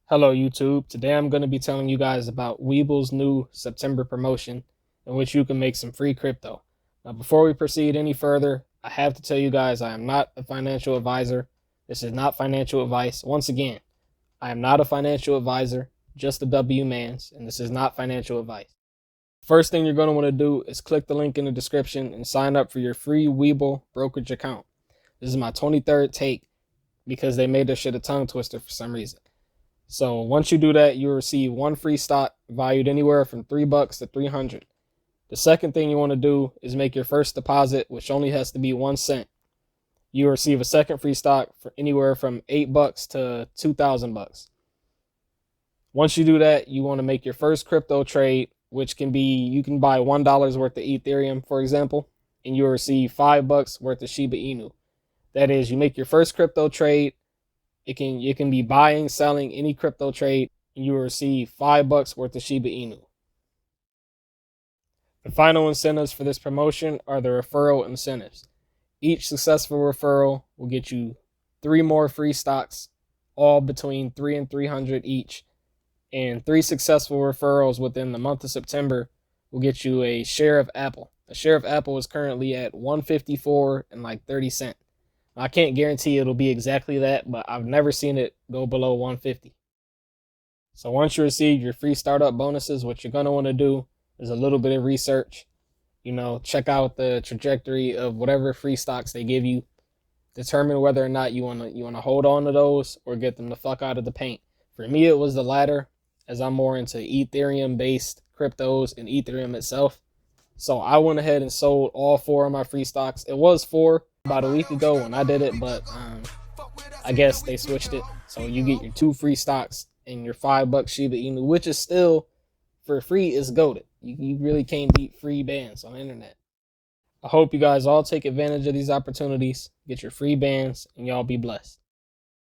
Hello YouTube. Today I'm going to be telling you guys about Webull's new September promotion in which you can make some free crypto. Now before we proceed any further, I have to tell you guys I am not a financial advisor. This is not financial advice. Once again, I am not a financial advisor, just a W-mans, and this is not financial advice. First thing you're going to want to do is click the link in the description and sign up for your free Webull brokerage account. This is my 23rd take because they made this shit a tongue twister for some reason. So once you do that, you'll receive one free stock valued anywhere from $3 to 300. The second thing you want to do is make your first deposit, which only has to be 1 cent. You'll receive a second free stock for anywhere from $8 to $2,000. Once you do that, you want to make your first crypto trade, which can be, you can buy $1 worth of Ethereum, for example, and you'll receive $5 worth of SHIBA INU. That is, you make your first crypto trade. It can be buying, selling any crypto trade, and you will receive $5 worth of SHIBA INU. The final incentives for this promotion are the referral incentives. Each successful referral will get you 3 more free stocks, all between 3 and 300 each, and 3 successful referrals within the month of September will get you a share of Apple. A share of Apple is currently at $154 and like 30 cents. I can't guarantee it'll be exactly that, but I've never seen it go below 150. So once you receive your free startup bonuses, what you're going to want to do is a little bit of research. Check out the trajectory of whatever free stocks they give you. Determine whether or not you want to hold on to those or get them the fuck out of the paint. For me, it was the latter, as I'm more into Ethereum-based cryptos and Ethereum itself. So I went ahead and sold all 4 of my free stocks. It was 4 about a week ago when I did it, but I guess they switched it. So you get your 2 free stocks and your $5 SHIBA INU, which is still, for free, is goated. You really can't beat free bands on the internet. I hope you guys all take advantage of these opportunities, get your free bands, and y'all be blessed.